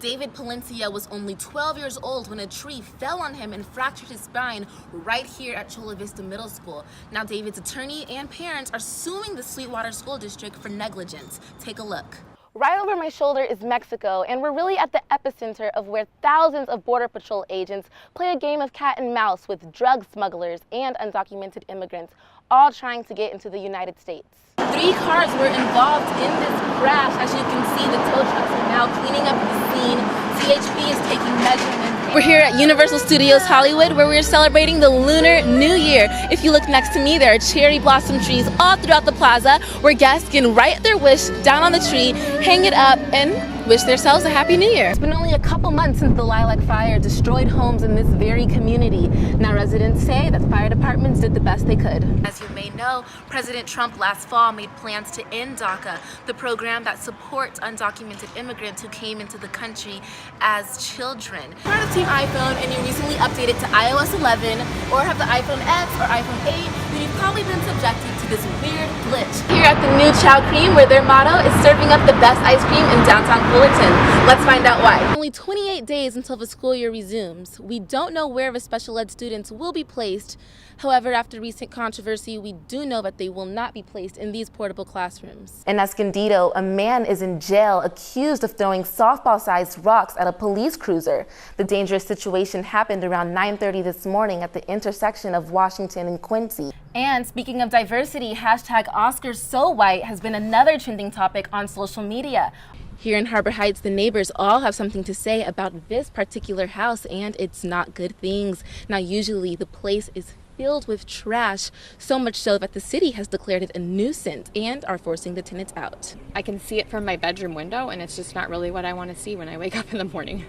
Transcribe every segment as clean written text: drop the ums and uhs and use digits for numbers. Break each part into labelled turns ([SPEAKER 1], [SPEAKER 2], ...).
[SPEAKER 1] David Palencia was only 12 years old when a tree fell on him and fractured his spine right here at Chula Vista Middle School. Now David's attorney and parents are suing the Sweetwater School District for negligence. Take a look. Right over my shoulder is Mexico, and we're really at the epicenter of where thousands of Border Patrol agents play a game of cat and mouse with drug smugglers and undocumented immigrants, all trying to get into the United States. 3 cars were involved in this crash. As you can see, the tow trucks are now cleaning up the scene. CHP is taking measurements. We're here at Universal Studios Hollywood, where we're celebrating the Lunar New Year. If you look next to me, there are cherry blossom trees all throughout the plaza, where guests can write their wish down on the tree, hang it up, and wish themselves a Happy New Year. It's been only a couple months since the lilac fire destroyed homes in this very community. Now residents say that fire departments did the best they could. As you may know, President Trump last fall made plans to end DACA, the program that supports undocumented immigrants who came into the country as children. If you're part of Team iPhone and you recently updated to iOS 11 or have the iPhone X or iPhone 8, then you've probably been subjected to this weird glitch. Here at the new Chow Cream, where their motto is serving up the best ice cream in downtown Fullerton. Let's find out why. Only 28 days until the school year resumes. We don't know where the special ed students will be placed. However, after recent controversy, we do know that they will not be placed in these portable classrooms. In Escondido, a man is in jail accused of throwing softball-sized rocks at a police cruiser. The dangerous situation happened around 9:30 this morning at the intersection of Washington and Quincy. And speaking of diversity, hashtag #OscarsSoWhite has been another trending topic on social media. Here in Harbor Heights, the neighbors all have something to say about this particular house, and it's not good things. Now, usually the place is filled with trash, so much so that the city has declared it a nuisance and are forcing the tenants out.
[SPEAKER 2] I can see it from my bedroom window, and it's just not really what I want to see when I wake up in the morning.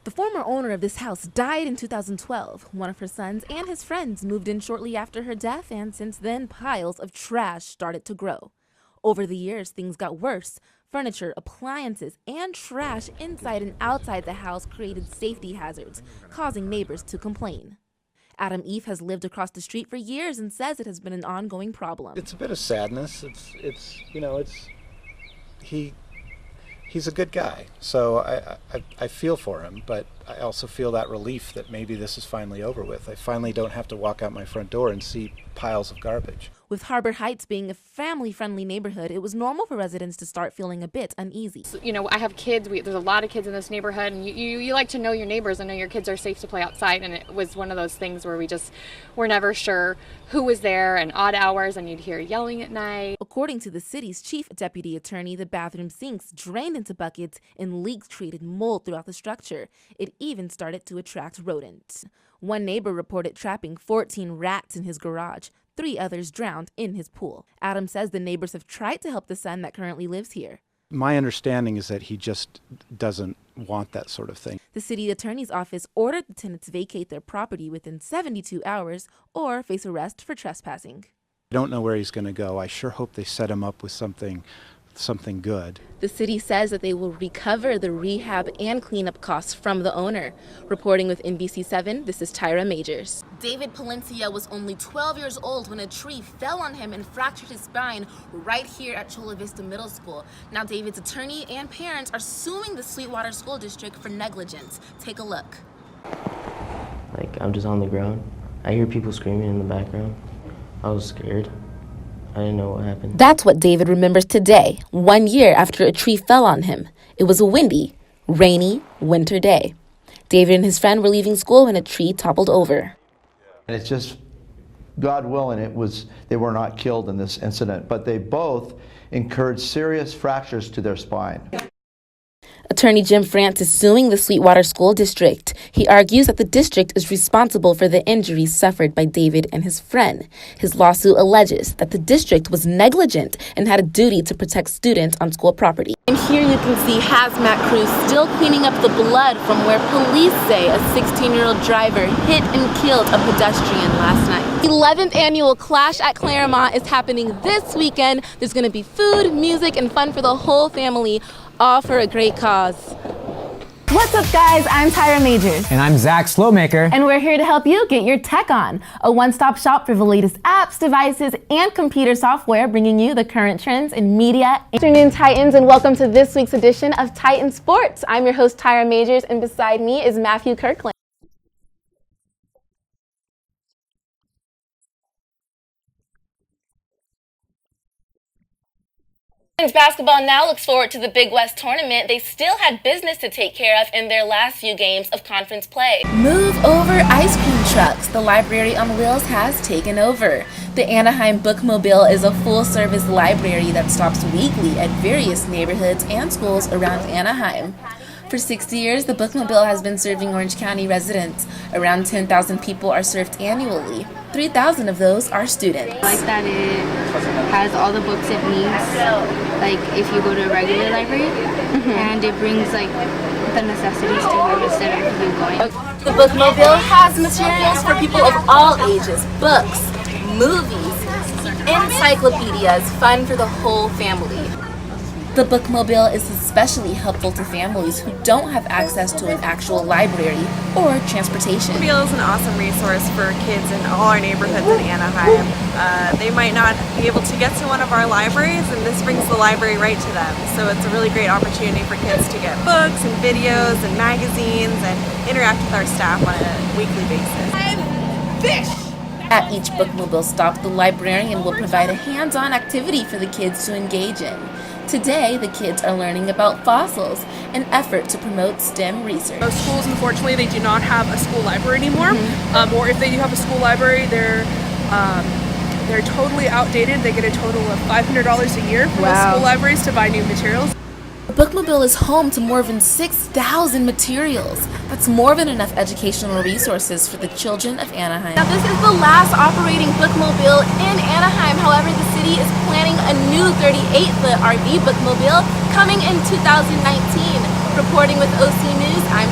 [SPEAKER 1] The former owner of this house died in 2012. One of her sons and his friends moved in shortly after her death, and since then, piles of trash started to grow. Over the years, things got worse. Furniture, appliances, and trash inside and outside the house created safety hazards, causing neighbors to complain. Adam Eve has lived across the street for years and says it has been an ongoing problem.
[SPEAKER 3] It's a bit of sadness. He's a good guy, so I feel for him, but I also feel that relief that maybe this is finally over with. I finally don't have to walk out my front door and see piles of garbage.
[SPEAKER 1] With Harbor Heights being a family-friendly neighborhood, it was normal for residents to start feeling a bit uneasy.
[SPEAKER 2] So, I have kids. There's a lot of kids in this neighborhood, and you like to know your neighbors and know your kids are safe to play outside, and it was one of those things where we're never sure who was there, and odd hours, and you'd hear yelling at night.
[SPEAKER 1] According to the city's chief deputy attorney, the bathroom sinks drained into buckets and leaks created mold throughout the structure. It even started to attract rodents. One neighbor reported trapping 14 rats in his garage. 3 others drowned in his pool. Adam says the neighbors have tried to help the son that currently lives here.
[SPEAKER 3] My understanding is that he just doesn't want that sort of thing.
[SPEAKER 1] The city attorney's office ordered the tenants vacate their property within 72 hours or face arrest for trespassing.
[SPEAKER 3] I don't know where he's going to go. I sure hope they set him up with something good.
[SPEAKER 1] The city says that they will recover the rehab and cleanup costs from the owner. Reporting with NBC7, this is Tyrah Majors. David Palencia was only 12 years old when a tree fell on him and fractured his spine right here at Chula Vista Middle School. Now David's attorney and parents are suing the Sweetwater School District for negligence. Take a look.
[SPEAKER 4] I'm just on the ground. I hear people screaming in the background. I was scared. I didn't know what happened.
[SPEAKER 1] That's what David remembers today, 1 year after a tree fell on him. It was a windy, rainy winter day. David and his friend were leaving school when a tree toppled over.
[SPEAKER 5] And it's just, God willing, they were not killed in this incident, but they both incurred serious fractures to their spine.
[SPEAKER 1] Attorney Jim France is suing the Sweetwater School District. He argues that the district is responsible for the injuries suffered by David and his friend. His lawsuit alleges that the district was negligent and had a duty to protect students on school property. And here you can see hazmat crews still cleaning up the blood from where police say a 16-year-old driver hit and killed a pedestrian last night. The 11th annual Clash at Claremont is happening this weekend. There's going to be food, music, and fun for the whole family, all for a great cause.
[SPEAKER 6] What's up, guys? I'm Tyrah Majors.
[SPEAKER 7] And I'm Zach Slowmaker.
[SPEAKER 6] And we're here to help you get your tech on. A one-stop shop for the latest apps, devices, and computer software, bringing you the current trends in media. Good afternoon, Titans, and welcome to this week's edition of Titan Sports. I'm your host, Tyrah Majors, and beside me is Matthew Kirkland.
[SPEAKER 1] Basketball now looks forward to the Big West tournament. They still had business to take care of in their last few games of conference play. Move over ice cream trucks. The library on wheels has taken over. The Anaheim Bookmobile is a full-service library that stops weekly at various neighborhoods and schools around Anaheim. For 60 years, the Bookmobile has been serving Orange County residents. Around 10,000 people are served annually. 3,000 of those are students.
[SPEAKER 8] I like that it has all the books it needs, like if you go to a regular library, and it brings like the necessities to you instead of you going.
[SPEAKER 1] The Bookmobile has materials for people of all ages, books, movies, encyclopedias, fun for the whole family. The Bookmobile is especially helpful to families who don't have access to an actual library or transportation.
[SPEAKER 9] The Bookmobile is an awesome resource for kids in all our neighborhoods in Anaheim. They might not be able to get to one of our libraries, and this brings the library right to them. So it's a really great opportunity for kids to get books and videos and magazines and interact with our staff on a weekly basis.
[SPEAKER 1] At each Bookmobile stop, the librarian will provide a hands-on activity for the kids to engage in. Today, the kids are learning about fossils, an effort to promote STEM research.
[SPEAKER 10] Most schools, unfortunately, they do not have a school library anymore. Or if they do have a school library, they're totally outdated. They get a total of $500 a year from the school libraries to buy new materials.
[SPEAKER 1] The Bookmobile is home to more than 6,000 materials. That's more than enough educational resources for the children of Anaheim. Now, this is the last operating Bookmobile in Anaheim. However, the city is planning a new 38-foot RV Bookmobile coming in 2019. Reporting with OC News, I'm